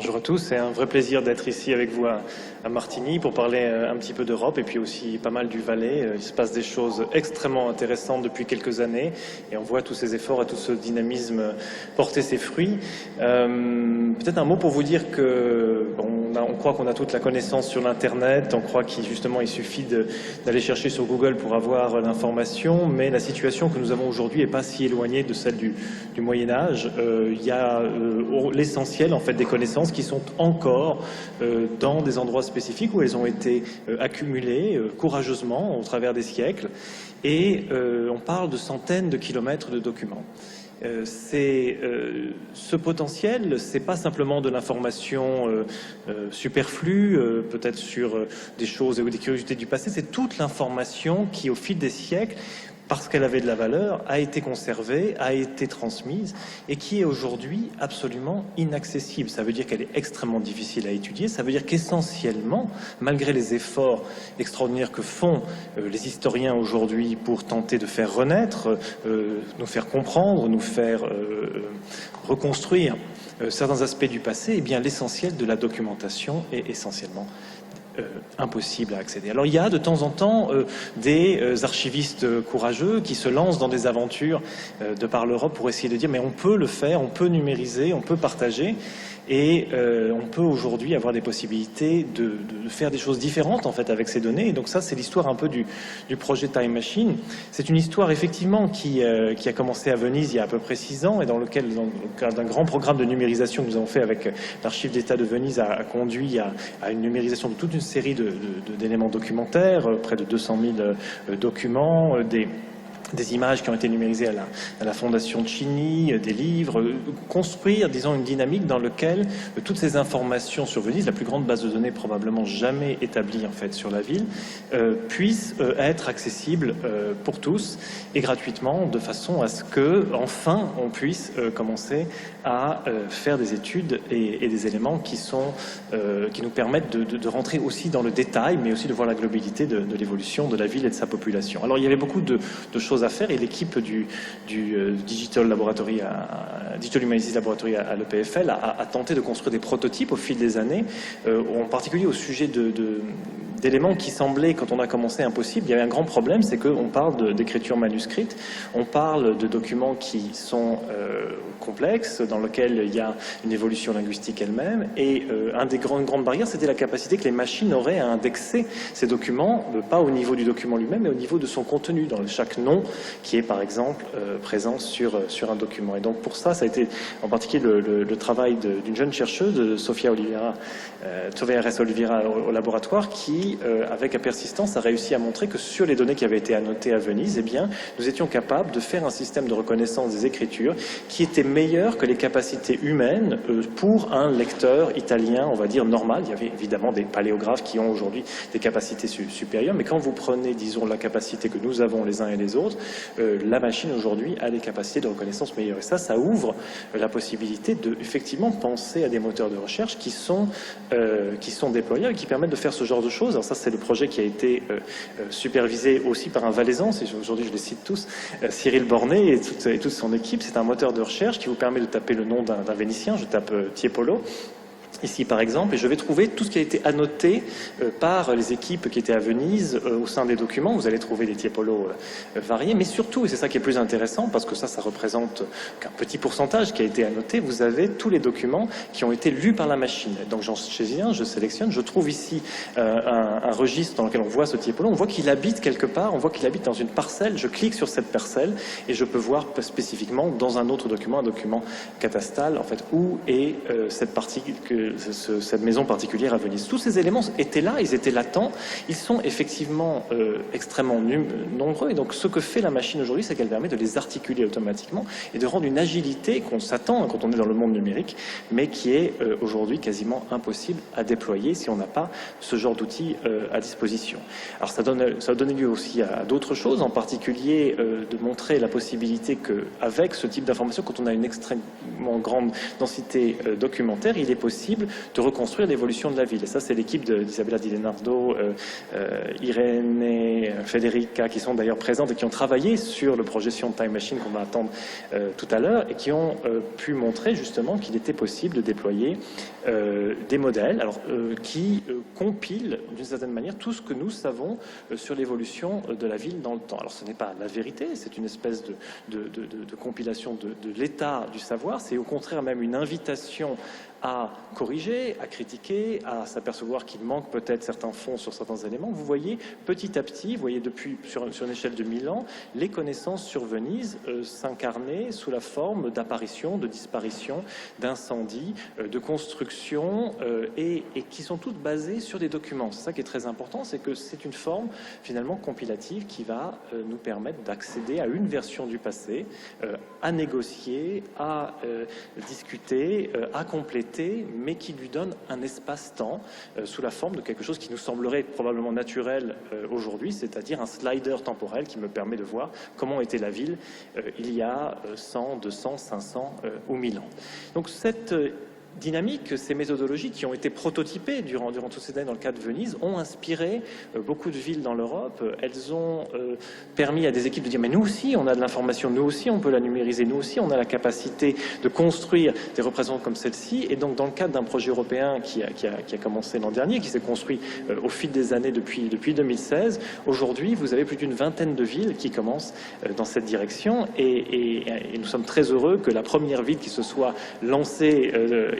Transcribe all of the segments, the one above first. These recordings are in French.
Bonjour à tous, c'est un vrai plaisir d'être ici avec vous à Martigny pour parler un petit peu d'Europe et puis aussi pas mal du Valais. Il se passe des choses extrêmement intéressantes depuis quelques années et on voit tous ces efforts et tout ce dynamisme porter ses fruits. Peut-être un mot pour vous dire que on croit qu'on a toute la connaissance sur l'Internet, on croit qu'il suffit d'aller chercher sur Google pour avoir l'information, mais la situation que nous avons aujourd'hui n'est pas si éloignée de celle du Moyen-Âge. Il y a l'essentiel en fait des connaissances qui sont encore dans des endroits spécifiques où elles ont été accumulées courageusement au travers des siècles et on parle de centaines de kilomètres de documents. Ce potentiel, c'est pas simplement de l'information superflue, peut-être sur des choses ou des curiosités du passé, c'est toute l'information qui, au fil des siècles, parce qu'elle avait de la valeur, a été conservée, a été transmise et qui est aujourd'hui absolument inaccessible. Ça veut dire qu'elle est extrêmement difficile à étudier, ça veut dire qu'essentiellement, malgré les efforts extraordinaires que font les historiens aujourd'hui pour tenter de faire renaître, nous faire comprendre, nous faire reconstruire certains aspects du passé, eh bien l'essentiel de la documentation est essentiellement impossible à accéder. Alors il y a de temps en temps des archivistes courageux qui se lancent dans des aventures de par l'Europe pour essayer de dire mais on peut le faire, on peut numériser, on peut partager et on peut aujourd'hui avoir des possibilités de faire des choses différentes en fait avec ces données. Et donc ça c'est l'histoire un peu du projet Time Machine. C'est une histoire effectivement qui a commencé à Venise il y a à peu près 6 ans et dans le cadre d'un grand programme de numérisation que nous avons fait avec l'archive d'État de Venise a conduit à une numérisation de toute une série d'éléments documentaires, près de 200 000 documents, des images qui ont été numérisées à la Fondation Cini, des livres, construire, disons, une dynamique dans laquelle toutes ces informations sur Venise, la plus grande base de données probablement jamais établie en fait sur la ville, puissent être accessibles pour tous et gratuitement, de façon à ce que, enfin, on puisse commencer à faire des études et des éléments qui nous permettent de rentrer aussi dans le détail, mais aussi de voir la globalité de l'évolution de la ville et de sa population. Alors, il y avait beaucoup de choses à faire et l'équipe du Digital Humanities Laboratory à l'EPFL a tenté de construire des prototypes au fil des années, en particulier au sujet d'éléments qui semblaient, quand on a commencé, impossibles. Il y avait un grand problème, c'est qu'on parle d'écriture manuscrite, on parle de documents qui sont complexes, dans lesquels il y a une évolution linguistique elle-même, et une des grandes barrières, c'était la capacité que les machines auraient à indexer ces documents, pas au niveau du document lui-même, mais au niveau de son contenu, dans chaque nom qui est par exemple présent sur un document. Et donc pour ça, ça a été en particulier le travail d'une jeune chercheuse, Sofia R.S. Oliveira au laboratoire, qui, avec la persistance, a réussi à montrer que sur les données qui avaient été annotées à Venise, eh bien, nous étions capables de faire un système de reconnaissance des écritures qui était meilleur que les capacités humaines pour un lecteur italien, on va dire, normal. Il y avait évidemment des paléographes qui ont aujourd'hui des capacités supérieures, mais quand vous prenez, disons, la capacité que nous avons les uns et les autres, la machine aujourd'hui a des capacités de reconnaissance meilleures. Et ça ouvre la possibilité de, effectivement, penser à des moteurs de recherche qui sont déployables, qui permettent de faire ce genre de choses. Alors ça, c'est le projet qui a été supervisé aussi par un Valaisan, aujourd'hui je les cite tous, Cyril Bornet et toute son équipe. C'est un moteur de recherche qui vous permet de taper le nom d'un Vénitien, je tape Tiepolo, ici par exemple, et je vais trouver tout ce qui a été annoté par les équipes qui étaient à Venise au sein des documents. Vous allez trouver des Tiepolos variés, mais surtout, et c'est ça qui est plus intéressant, parce que ça représente qu'un petit pourcentage qui a été annoté, vous avez tous les documents qui ont été lus par la machine. Donc j'en saisis un, je sélectionne, je trouve ici un registre dans lequel on voit ce Tiepolo, on voit qu'il habite quelque part, on voit qu'il habite dans une parcelle, je clique sur cette parcelle et je peux voir spécifiquement dans un autre document, un document catastral, en fait, où est cette maison particulière à Venise. Tous ces éléments étaient là, ils étaient latents, ils sont effectivement extrêmement nombreux, et donc ce que fait la machine aujourd'hui, c'est qu'elle permet de les articuler automatiquement et de rendre une agilité qu'on s'attend quand on est dans le monde numérique, mais qui est aujourd'hui quasiment impossible à déployer si on n'a pas ce genre d'outils à disposition. Alors ça a donné lieu aussi à d'autres choses, en particulier de montrer la possibilité qu'avec ce type d'information, quand on a une extrêmement grande densité documentaire, il est possible possible de reconstruire l'évolution de la ville. Et ça, c'est l'équipe d'Isabella Di Leonardo, Irene, Federica, qui sont d'ailleurs présentes et qui ont travaillé sur le projet Sion Time Machine qu'on va attendre tout à l'heure, et qui ont pu montrer justement qu'il était possible de déployer des modèles qui compilent d'une certaine manière tout ce que nous savons sur l'évolution de la ville dans le temps. Alors ce n'est pas la vérité, c'est une espèce de compilation de l'état du savoir, c'est au contraire même une invitation à corriger, à critiquer, à s'apercevoir qu'il manque peut-être certains fonds sur certains éléments. Vous voyez petit à petit, vous voyez depuis sur une échelle de 1000 ans, les connaissances sur Venise s'incarner sous la forme d'apparitions, de disparitions, d'incendies, de constructions et qui sont toutes basées sur des documents. C'est ça qui est très important, c'est que c'est une forme finalement compilative qui va nous permettre d'accéder à une version du passé, à négocier, à discuter, à compléter, mais qui lui donne un espace-temps sous la forme de quelque chose qui nous semblerait probablement naturel aujourd'hui, c'est-à-dire un slider temporel qui me permet de voir comment était la ville il y a 100, 200, 500 ou 1000 ans. Donc cette dynamique, ces méthodologies qui ont été prototypées durant toutes ces années dans le cas de Venise ont inspiré beaucoup de villes dans l'Europe. Elles ont permis à des équipes de dire mais nous aussi on a de l'information, nous aussi on peut la numériser, nous aussi on a la capacité de construire des représentations comme celle-ci. Et donc dans le cadre d'un projet européen qui a commencé l'an dernier, qui s'est construit au fil des années depuis 2016, aujourd'hui vous avez plus d'une vingtaine de villes qui commencent dans cette direction et nous sommes très heureux que la première ville qui se soit lancée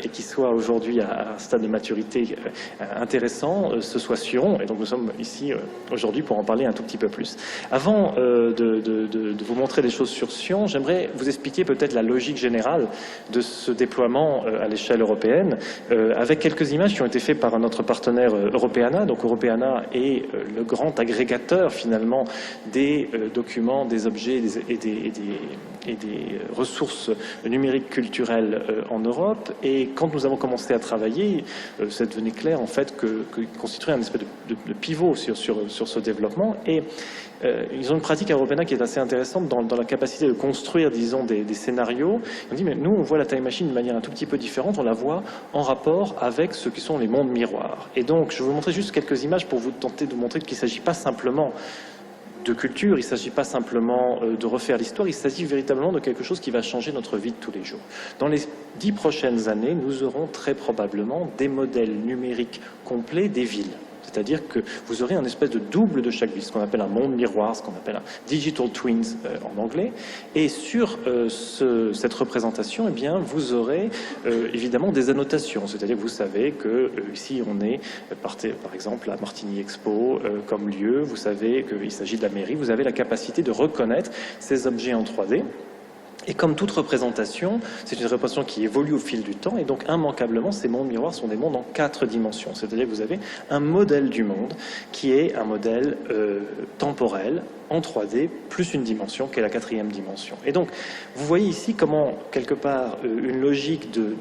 et qui soit aujourd'hui à un stade de maturité intéressant, ce soit Sion. Et donc nous sommes ici aujourd'hui pour en parler un tout petit peu plus. Avant de vous montrer des choses sur Sion, j'aimerais vous expliquer peut-être la logique générale de ce déploiement à l'échelle européenne, avec quelques images qui ont été faites par notre partenaire Europeana. Donc Europeana est le grand agrégateur finalement des documents, des objets et des ressources numériques culturelles en Europe. Et quand nous avons commencé à travailler, ça devenait clair en fait qu'il constituerait un espèce de pivot sur ce développement. Et ils ont une pratique européenne qui est assez intéressante dans la capacité de construire, disons, des scénarios. On dit, mais nous, on voit la time machine de manière un tout petit peu différente, on la voit en rapport avec ce qui sont les mondes miroirs. Et donc, je vais vous montrer juste quelques images pour vous tenter de montrer qu'il ne s'agit pas simplement de culture, il ne s'agit pas simplement de refaire l'histoire, il s'agit véritablement de quelque chose qui va changer notre vie de tous les jours. Dans les 10 prochaines années, nous aurons très probablement des modèles numériques complets des villes. C'est-à-dire que vous aurez un espèce de double de chaque ville, ce qu'on appelle un monde miroir, ce qu'on appelle un digital twins en anglais. Et sur cette représentation, eh bien, vous aurez évidemment des annotations. C'est-à-dire que vous savez que ici on est par exemple à Martigny Expo comme lieu. Vous savez qu'il s'agit de la mairie. Vous avez la capacité de reconnaître ces objets en 3D. Et comme toute représentation, c'est une représentation qui évolue au fil du temps, et donc immanquablement, ces mondes miroirs sont des mondes en 4 dimensions. C'est-à-dire que vous avez un modèle du monde qui est un modèle temporel, en 3D, plus une dimension qui est la 4e dimension. Et donc, vous voyez ici comment, quelque part, une logique de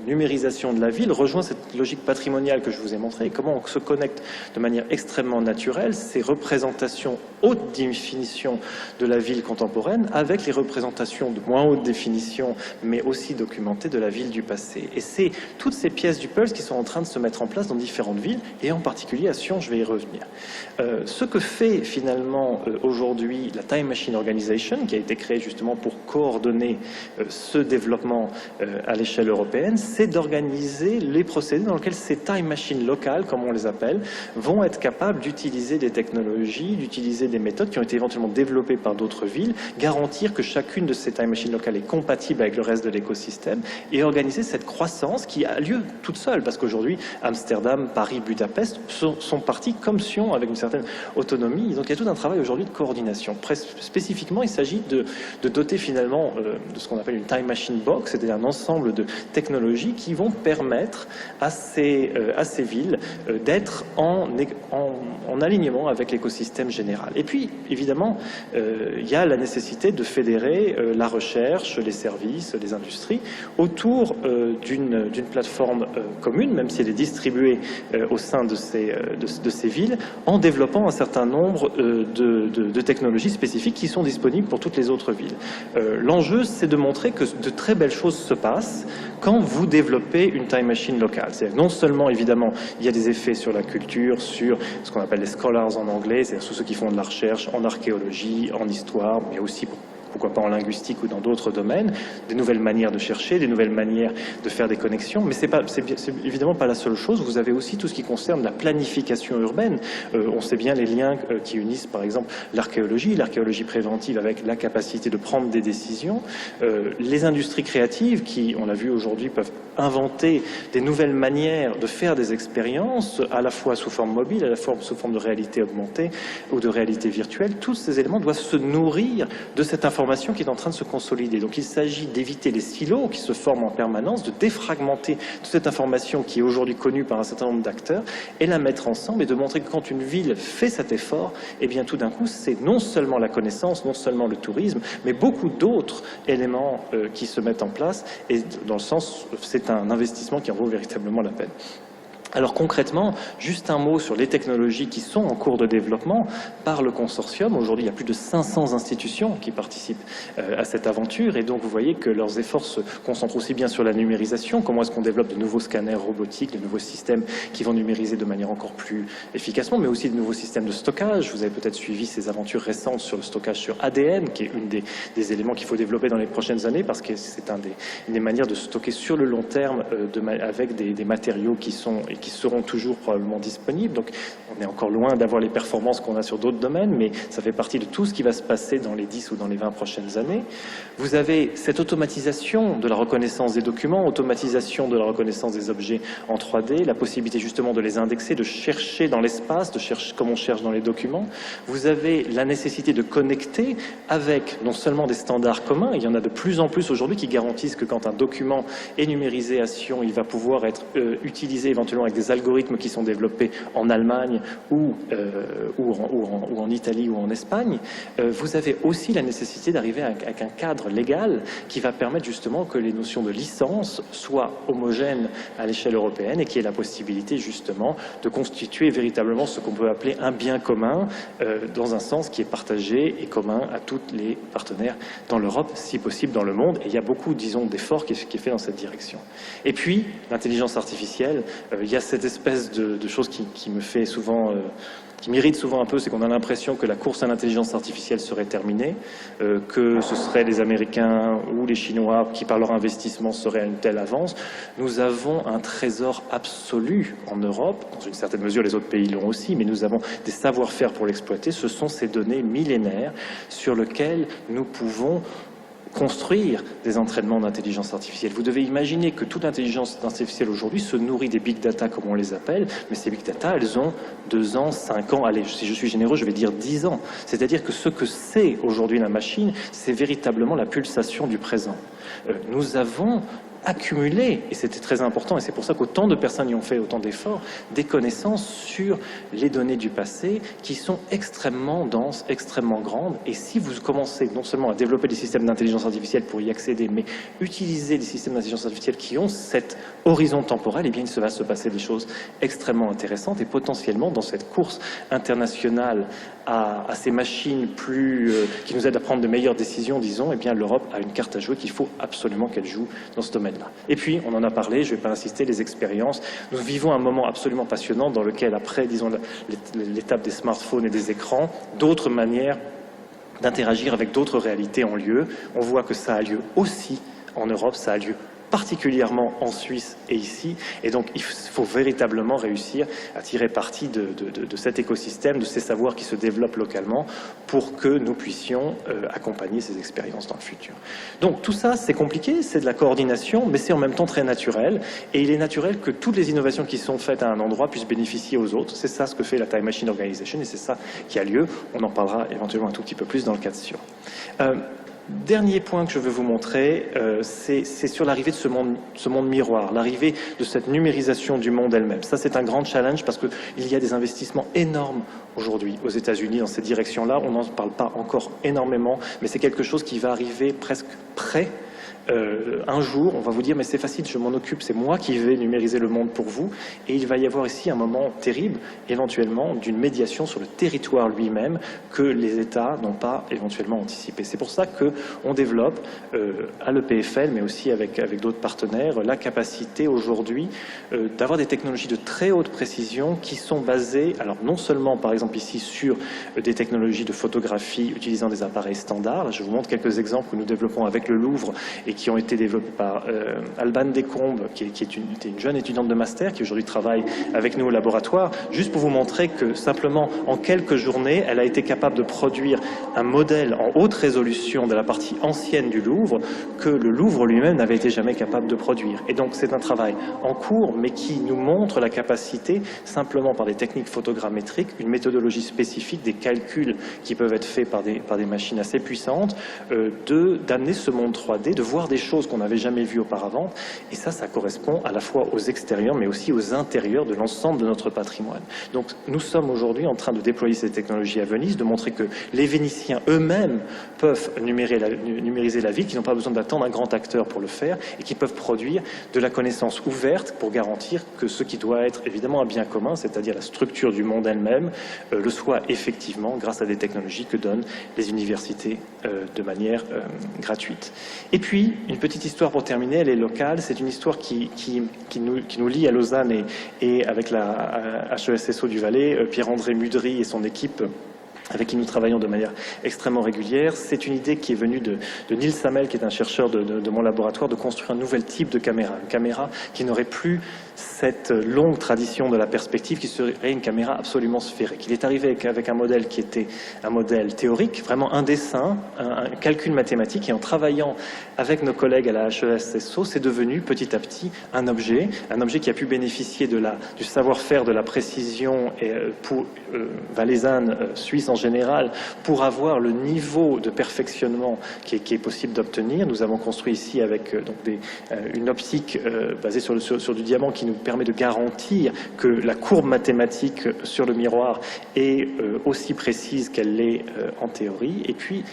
numérisation de la ville rejoint cette logique patrimoniale que je vous ai montrée, et comment on se connecte de manière extrêmement naturelle ces représentations haute définition de la ville contemporaine avec les représentations de moins haute définition, mais aussi documentées de la ville du passé. Et c'est toutes ces pièces du puzzle qui sont en train de se mettre en place dans différentes villes, et en particulier à Sion, je vais y revenir. Ce que fait finalement aujourd'hui la Time Machine Organization, qui a été créée justement pour coordonner ce développement à l'échelle européenne, c'est d'organiser les procédés dans lesquels ces Time Machines locales, comme on les appelle, vont être capables d'utiliser des technologies, d'utiliser des méthodes qui ont été éventuellement développées par d'autres villes, garantir que chacune de ces Time Machines locales est compatible avec le reste de l'écosystème et organiser cette croissance qui a lieu toute seule, parce qu'aujourd'hui, Amsterdam, Paris, Budapest sont partis comme Sion avec une certaine autonomie. Donc il y a tout un travail aujourd'hui de coordination. Spécifiquement, il s'agit de doter finalement de ce qu'on appelle une Time Machine Box, c'est-à-dire un ensemble de technologies qui vont permettre à ces villes d'être en en alignement avec l'écosystème général. Et puis, évidemment, il y a la nécessité de fédérer la recherche, les services, les industries autour d'une plateforme commune, même si elle est distribuée au sein de ces villes, en développant un certain nombre de technologies spécifiques qui sont disponibles pour toutes les autres villes. L'enjeu, c'est de montrer que de très belles choses se passent quand vous développez une time machine locale. C'est-à-dire non seulement, évidemment, il y a des effets sur la culture, sur ce qu'on appelle les scholars en anglais, c'est-à-dire ceux qui font de la recherche en archéologie, en histoire, mais aussi pourquoi pas en linguistique ou dans d'autres domaines, des nouvelles manières de chercher, des nouvelles manières de faire des connexions, mais c'est évidemment pas la seule chose. Vous avez aussi tout ce qui concerne la planification urbaine. On sait bien les liens qui unissent par exemple l'archéologie préventive avec la capacité de prendre des décisions, les industries créatives qui, on l'a vu aujourd'hui, peuvent inventer des nouvelles manières de faire des expériences, à la fois sous forme mobile, à la fois sous forme de réalité augmentée ou de réalité virtuelle. Tous ces éléments doivent se nourrir de cette information qui est en train de se consolider. Donc il s'agit d'éviter les silos qui se forment en permanence, de défragmenter toute cette information qui est aujourd'hui connue par un certain nombre d'acteurs et la mettre ensemble et de montrer que quand une ville fait cet effort, eh bien tout d'un coup c'est non seulement la connaissance, non seulement le tourisme, mais beaucoup d'autres éléments qui se mettent en place et dans le sens, c'est un investissement qui en vaut véritablement la peine. Alors concrètement, juste un mot sur les technologies qui sont en cours de développement par le consortium. Aujourd'hui, il y a plus de 500 institutions qui participent à cette aventure et donc vous voyez que leurs efforts se concentrent aussi bien sur la numérisation, comment est-ce qu'on développe de nouveaux scanners robotiques, de nouveaux systèmes qui vont numériser de manière encore plus efficacement, mais aussi de nouveaux systèmes de stockage. Vous avez peut-être suivi ces aventures récentes sur le stockage sur ADN, qui est une des éléments qu'il faut développer dans les prochaines années parce que c'est une des manières de stocker sur le long terme avec des matériaux qui seront toujours probablement disponibles. Donc on est encore loin d'avoir les performances qu'on a sur d'autres domaines, mais ça fait partie de tout ce qui va se passer dans les 10 ou dans les 20 prochaines années. Vous avez cette automatisation de la reconnaissance des documents, automatisation de la reconnaissance des objets en 3D, la possibilité justement de les indexer, de chercher dans l'espace, de chercher comme on cherche dans les documents. Vous avez la nécessité de connecter avec non seulement des standards communs, il y en a de plus en plus aujourd'hui qui garantissent que quand un document est numérisé à Sion, il va pouvoir être utilisé éventuellement avec des algorithmes qui sont développés en Allemagne ou en Italie ou en Espagne. Vous avez aussi la nécessité d'arriver avec un cadre légal qui va permettre justement que les notions de licence soient homogènes à l'échelle européenne et qu'il y ait la possibilité justement de constituer véritablement ce qu'on peut appeler un bien commun dans un sens qui est partagé et commun à tous les partenaires dans l'Europe, si possible dans le monde. Et il y a beaucoup, disons, d'efforts qui est fait dans cette direction. Et puis, l'intelligence artificielle, il y a cette espèce de chose qui me fait souvent... qui m'irrite souvent un peu, c'est qu'on a l'impression que la course à l'intelligence artificielle serait terminée, que ce seraient les Américains ou les Chinois qui, par leur investissement, seraient à une telle avance. Nous avons un trésor absolu en Europe, dans une certaine mesure les autres pays l'ont aussi, mais nous avons des savoir-faire pour l'exploiter. Ce sont ces données millénaires sur lesquelles nous pouvons construire des entraînements d'intelligence artificielle. Vous devez imaginer que toute intelligence artificielle aujourd'hui se nourrit des big data, comme on les appelle, mais ces big data, elles ont 2 ans, 5 ans, allez, si je suis généreux, je vais dire 10 ans. C'est-à-dire que ce que c'est aujourd'hui la machine, c'est véritablement la pulsation du présent. Nous avons accumuler, et c'était très important, et c'est pour ça qu'autant de personnes y ont fait autant d'efforts, des connaissances sur les données du passé qui sont extrêmement denses, extrêmement grandes, et si vous commencez non seulement à développer des systèmes d'intelligence artificielle pour y accéder, mais utiliser des systèmes d'intelligence artificielle qui ont cet horizon temporel, eh bien il va se passer des choses extrêmement intéressantes, et potentiellement dans cette course internationale à ces machines qui nous aident à prendre de meilleures décisions, disons, eh bien l'Europe a une carte à jouer qu'il faut absolument qu'elle joue dans ce domaine. Et puis, on en a parlé, je ne vais pas insister, les expériences. Nous vivons un moment absolument passionnant dans lequel, après, disons, l'étape des smartphones et des écrans, d'autres manières d'interagir avec d'autres réalités ont lieu. On voit que ça a lieu aussi en Europe, ça a lieu particulièrement en Suisse et ici, et donc il faut véritablement réussir à tirer parti de cet écosystème, de ces savoirs qui se développent localement pour que nous puissions accompagner ces expériences dans le futur. Donc tout ça, c'est compliqué, c'est de la coordination, mais c'est en même temps très naturel, et il est naturel que toutes les innovations qui sont faites à un endroit puissent bénéficier aux autres. C'est ça ce que fait la Time Machine Organization, et c'est ça qui a lieu. On en parlera éventuellement un tout petit peu plus dans le cas de Sion. Dernier point que je veux vous montrer, c'est sur l'arrivée de ce monde miroir, l'arrivée de cette numérisation du monde elle-même. Ça, c'est un grand challenge parce qu'il y a des investissements énormes aujourd'hui aux États-Unis dans cette direction-là. On n'en parle pas encore énormément, mais c'est quelque chose qui va arriver presque près. Un jour, on va vous dire, mais c'est facile, je m'en occupe, c'est moi qui vais numériser le monde pour vous. Et il va y avoir ici un moment terrible, éventuellement, d'une médiation sur le territoire lui-même que les États n'ont pas éventuellement anticipé. C'est pour ça qu'on développe à l'EPFL, mais aussi avec d'autres partenaires, la capacité aujourd'hui d'avoir des technologies de très haute précision qui sont basées, alors non seulement par exemple ici sur des technologies de photographie utilisant des appareils standards. Je vous montre quelques exemples que nous développons avec le Louvre et qui ont été développés par Alban Descombes, qui était une jeune étudiante de master, qui aujourd'hui travaille avec nous au laboratoire, juste pour vous montrer que simplement en quelques journées, elle a été capable de produire un modèle en haute résolution de la partie ancienne du Louvre que le Louvre lui-même n'avait été jamais capable de produire. Et donc c'est un travail en cours, mais qui nous montre la capacité, simplement par des techniques photogrammétriques, une méthodologie spécifique, des calculs qui peuvent être faits par des machines assez puissantes, d'amener ce monde 3D, de voir des choses qu'on n'avait jamais vues auparavant. Et ça correspond à la fois aux extérieurs, mais aussi aux intérieurs de l'ensemble de notre patrimoine. Donc nous sommes aujourd'hui en train de déployer ces technologies à Venise, de montrer que les Vénitiens eux-mêmes peuvent numériser la ville, qui n'ont pas besoin d'attendre un grand acteur pour le faire, et qui peuvent produire de la connaissance ouverte pour garantir que ce qui doit être évidemment un bien commun, c'est-à-dire la structure du monde elle-même, le soit effectivement grâce à des technologies que donnent les universités de manière gratuite. Et puis, une petite histoire pour terminer, elle est locale, c'est une histoire qui nous lie à Lausanne et avec la HESSO du Valais, Pierre-André Mudry et son équipe, avec qui nous travaillons de manière extrêmement régulière. C'est une idée qui est venue de Neil Samel, qui est un chercheur de mon laboratoire, de construire un nouvel type de caméra. Une caméra qui n'aurait plus cette longue tradition de la perspective, qui serait une caméra absolument sphérique. Il est arrivé avec un modèle qui était un modèle théorique, vraiment un dessin, un calcul mathématique, et en travaillant avec nos collègues à la HESSO, c'est devenu petit à petit un objet qui a pu bénéficier du savoir-faire, de la précision pour valaisanne, suisse en général, pour avoir le niveau de perfectionnement qui est possible d'obtenir. Nous avons construit ici avec une optique basée sur du diamant qui nous permet de garantir que la courbe mathématique sur le miroir est aussi précise qu'elle l'est en théorie. Et puis,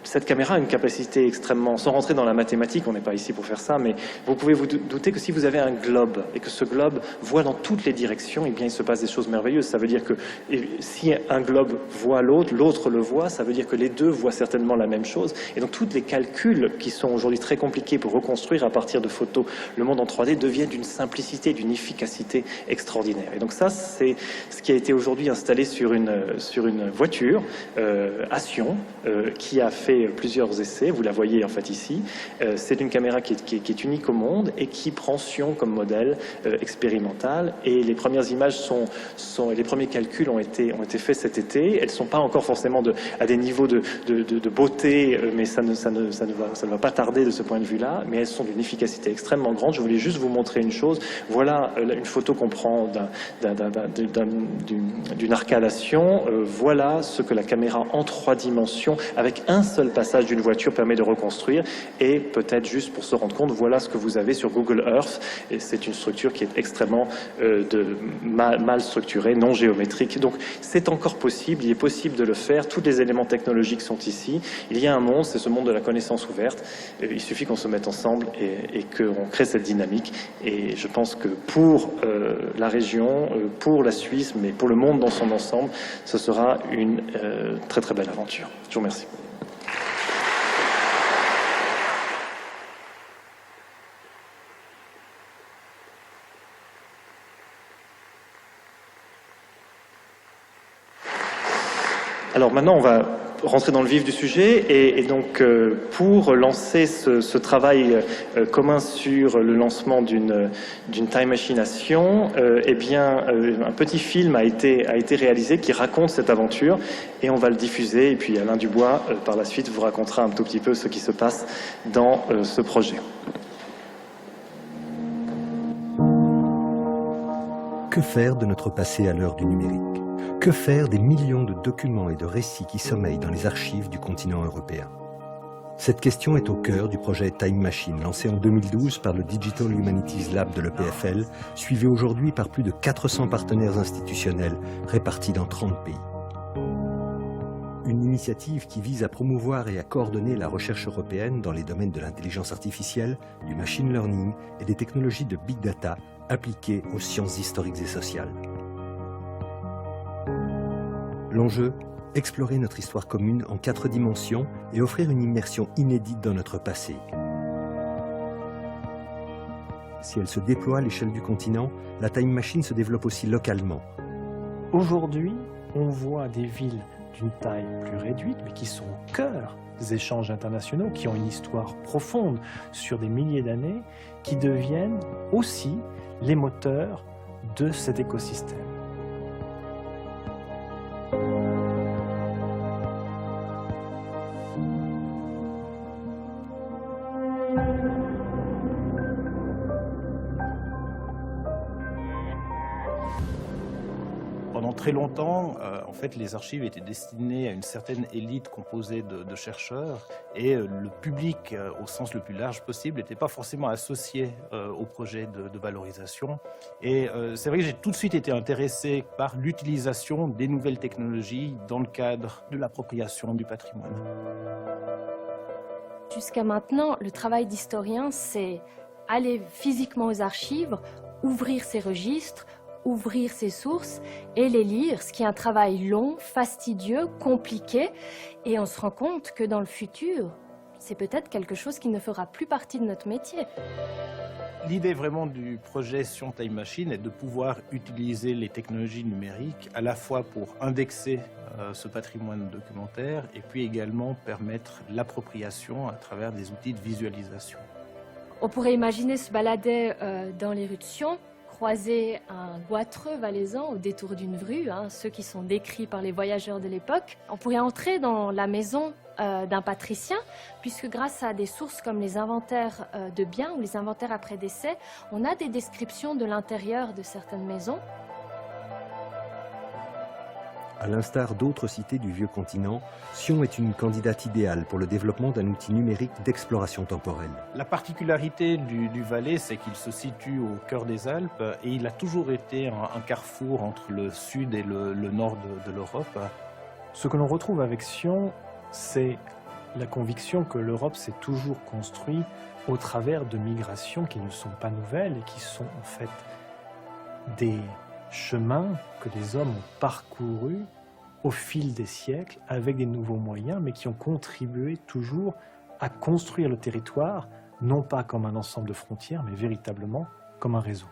cette caméra a une capacité extrêmement, sans rentrer dans la mathématique, on n'est pas ici pour faire ça, mais vous pouvez vous douter que si vous avez un globe et que ce globe voit dans toutes les directions, eh bien il se passe des choses merveilleuses. Ça veut dire que si un globe voit l'autre, l'autre le voit, ça veut dire que les deux voient certainement la même chose. Et donc tous les calculs qui sont aujourd'hui très compliqués pour reconstruire à partir de photos le monde en 3D deviennent d'une simplicité, d'une efficacité extraordinaire. Et donc ça, c'est ce qui a été aujourd'hui installé sur une voiture à Sion, qui a fait plusieurs essais, vous la voyez en fait ici. C'est une caméra qui est unique au monde et qui prend Sion comme modèle expérimental. Et les premières images les premiers calculs ont été faits cet été. Elles ne sont pas encore forcément à des niveaux de beauté, mais ça ne va pas tarder de ce point de vue-là. Mais elles sont d'une efficacité extrêmement grande. Je voulais juste vous montrer une chose. Voilà une photo qu'on prend d'une arcade à Sion. Voilà ce que la caméra en 3 dimensions, avec un seul passage d'une voiture, permet de reconstruire. Et peut-être juste pour se rendre compte, voilà ce que vous avez sur Google Earth. Et c'est une structure qui est extrêmement mal structurée, non géométrique. Donc c'est encore possible, il est possible de le faire. Tous les éléments technologiques sont ici. Il y a un monde, c'est ce monde de la connaissance ouverte. Il suffit qu'on se mette ensemble et qu'on crée cette dynamique. Et je pense que pour la région, pour la Suisse, mais pour le monde dans son ensemble, ce sera une très très belle aventure. Je vous remercie. Alors maintenant, on va rentrer dans le vif du sujet et donc pour lancer ce travail commun sur le lancement d'une time machine à Sion, eh bien un petit film a été réalisé qui raconte cette aventure et on va le diffuser et puis Alain Dubois par la suite vous racontera un tout petit peu ce qui se passe dans ce projet. Que faire de notre passé à l'heure du numérique ? Que faire des millions de documents et de récits qui sommeillent dans les archives du continent européen ? Cette question est au cœur du projet Time Machine, lancé en 2012 par le Digital Humanities Lab de l'EPFL, suivi aujourd'hui par plus de 400 partenaires institutionnels répartis dans 30 pays. Une initiative qui vise à promouvoir et à coordonner la recherche européenne dans les domaines de l'intelligence artificielle, du machine learning et des technologies de big data appliquées aux sciences historiques et sociales. L'enjeu, explorer notre histoire commune en 4 dimensions et offrir une immersion inédite dans notre passé. Si elle se déploie à l'échelle du continent, la Time Machine se développe aussi localement. Aujourd'hui, on voit des villes d'une taille plus réduite, mais qui sont au cœur des échanges internationaux, qui ont une histoire profonde sur des milliers d'années, qui deviennent aussi les moteurs de cet écosystème. Pendant très longtemps, en fait, les archives étaient destinées à une certaine élite composée de chercheurs et le public, au sens le plus large possible, n'était pas forcément associé au projet de valorisation. Et c'est vrai que j'ai tout de suite été intéressé par l'utilisation des nouvelles technologies dans le cadre de l'appropriation du patrimoine. Jusqu'à maintenant, le travail d'historien, c'est aller physiquement aux archives, ouvrir ces registres, ouvrir ses sources et les lire, ce qui est un travail long, fastidieux, compliqué. Et on se rend compte que dans le futur, c'est peut-être quelque chose qui ne fera plus partie de notre métier. L'idée vraiment du projet Sion Time Machine est de pouvoir utiliser les technologies numériques à la fois pour indexer ce patrimoine documentaire et puis également permettre l'appropriation à travers des outils de visualisation. On pourrait imaginer se balader dans les rues de Sion, croiser un goitreux valaisan au détour d'une rue, ceux qui sont décrits par les voyageurs de l'époque. On pourrait entrer dans la maison d'un patricien, puisque grâce à des sources comme les inventaires de biens ou les inventaires après décès, on a des descriptions de l'intérieur de certaines maisons. À l'instar d'autres cités du vieux continent, Sion est une candidate idéale pour le développement d'un outil numérique d'exploration temporelle. La particularité du Valais, c'est qu'il se situe au cœur des Alpes et il a toujours été un carrefour entre le sud et le nord de l'Europe. Ce que l'on retrouve avec Sion, c'est la conviction que l'Europe s'est toujours construite au travers de migrations qui ne sont pas nouvelles et qui sont en fait des chemins que les hommes ont parcourus au fil des siècles avec des nouveaux moyens, mais qui ont contribué toujours à construire le territoire, non pas comme un ensemble de frontières, mais véritablement comme un réseau.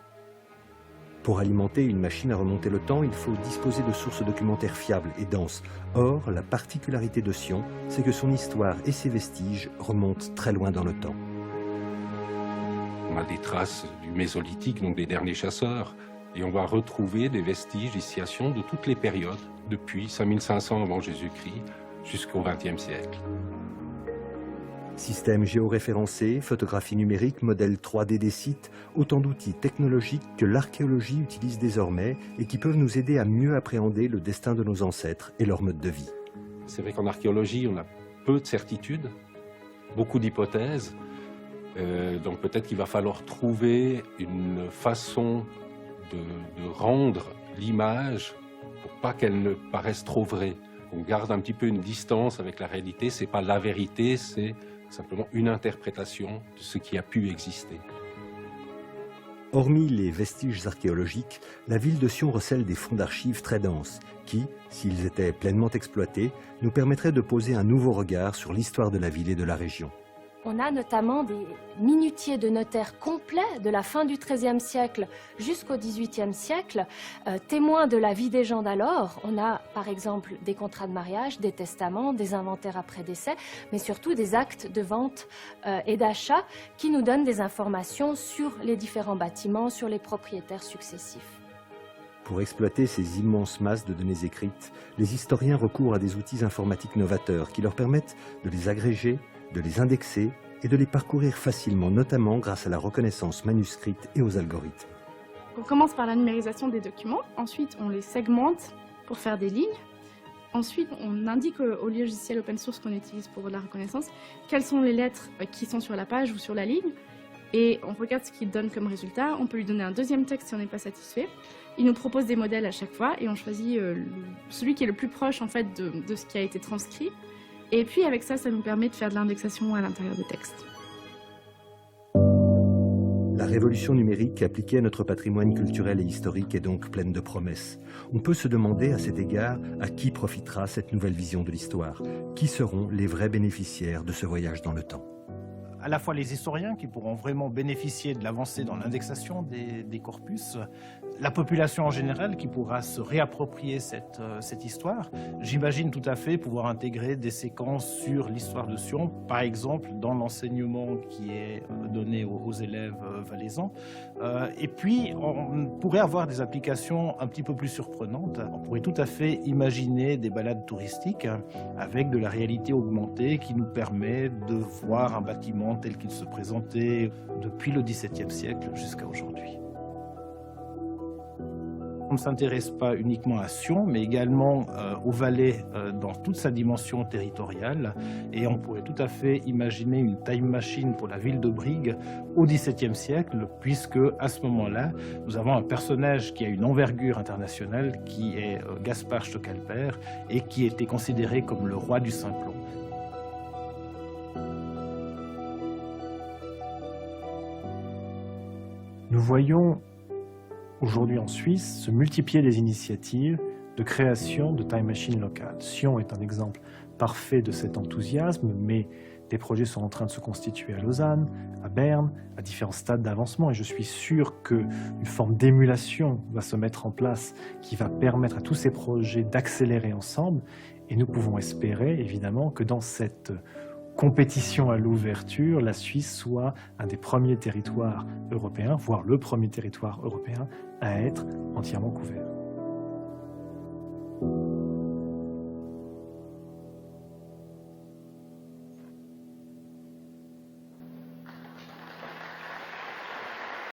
Pour alimenter une machine à remonter le temps, il faut disposer de sources documentaires fiables et denses. Or, la particularité de Sion, c'est que son histoire et ses vestiges remontent très loin dans le temps. On a des traces du Mésolithique, donc des derniers chasseurs, et on va retrouver des vestiges ici à Sion de toutes les périodes, depuis 5500 avant Jésus-Christ jusqu'au XXe siècle. Systèmes géoréférencés, photographie numérique, modèles 3D des sites, autant d'outils technologiques que l'archéologie utilise désormais et qui peuvent nous aider à mieux appréhender le destin de nos ancêtres et leur mode de vie. C'est vrai qu'en archéologie, on a peu de certitudes, beaucoup d'hypothèses, donc peut-être qu'il va falloir trouver une façon de rendre l'image pour pas qu'elle ne paraisse trop vraie. On garde un petit peu une distance avec la réalité, c'est pas la vérité, c'est simplement une interprétation de ce qui a pu exister. Hormis les vestiges archéologiques, la ville de Sion recèle des fonds d'archives très denses qui, s'ils étaient pleinement exploités, nous permettraient de poser un nouveau regard sur l'histoire de la ville et de la région. On a notamment des minutiers de notaires complets de la fin du XIIIe siècle jusqu'au XVIIIe siècle, témoins de la vie des gens d'alors. On a par exemple des contrats de mariage, des testaments, des inventaires après décès, mais surtout des actes de vente et d'achat qui nous donnent des informations sur les différents bâtiments, sur les propriétaires successifs. Pour exploiter ces immenses masses de données écrites, les historiens recourent à des outils informatiques novateurs qui leur permettent de les agréger, de les indexer et de les parcourir facilement, notamment grâce à la reconnaissance manuscrite et aux algorithmes. On commence par la numérisation des documents, ensuite on les segmente pour faire des lignes, Ensuite, on indique au logiciel open source qu'on utilise pour la reconnaissance quelles sont les lettres qui sont sur la page ou sur la ligne. Et on regarde ce qu'il donne comme résultat. On peut lui donner un deuxième texte si on n'est pas satisfait. Il nous propose des modèles à chaque fois et on choisit celui qui est le plus proche en fait, de ce qui a été transcrit. Et puis avec ça, ça nous permet de faire de l'indexation à l'intérieur des textes. La révolution numérique appliquée à notre patrimoine culturel et historique est donc pleine de promesses. On peut se demander à cet égard à qui profitera cette nouvelle vision de l'histoire. Qui seront les vrais bénéficiaires de ce voyage dans le temps ? À la fois les historiens qui pourront vraiment bénéficier de l'avancée dans l'indexation des corpus, la population en général qui pourra se réapproprier cette histoire. J'imagine tout à fait pouvoir intégrer des séquences sur l'histoire de Sion, par exemple dans l'enseignement qui est donné aux élèves valaisans. Et puis, on pourrait avoir des applications un petit peu plus surprenantes. On pourrait tout à fait imaginer des balades touristiques avec de la réalité augmentée qui nous permet de voir un bâtiment tel qu'il se présentait depuis le XVIIe siècle jusqu'à aujourd'hui. On ne s'intéresse pas uniquement à Sion, mais également au Valais dans toute sa dimension territoriale. Et on pourrait tout à fait imaginer une time machine pour la ville de Brigue au XVIIe siècle, puisque à ce moment-là, nous avons un personnage qui a une envergure internationale, qui est Gaspard Stockalper, et qui était considéré comme le roi du Simplon. Nous voyons aujourd'hui en Suisse se multiplier des initiatives de création de time machines locales. Sion est un exemple parfait de cet enthousiasme, mais des projets sont en train de se constituer à Lausanne, à Berne, à différents stades d'avancement, et je suis sûr qu'une forme d'émulation va se mettre en place qui va permettre à tous ces projets d'accélérer ensemble, et nous pouvons espérer évidemment que dans cette compétition à l'ouverture, la Suisse soit un des premiers territoires européens, voire le premier territoire européen à être entièrement couvert.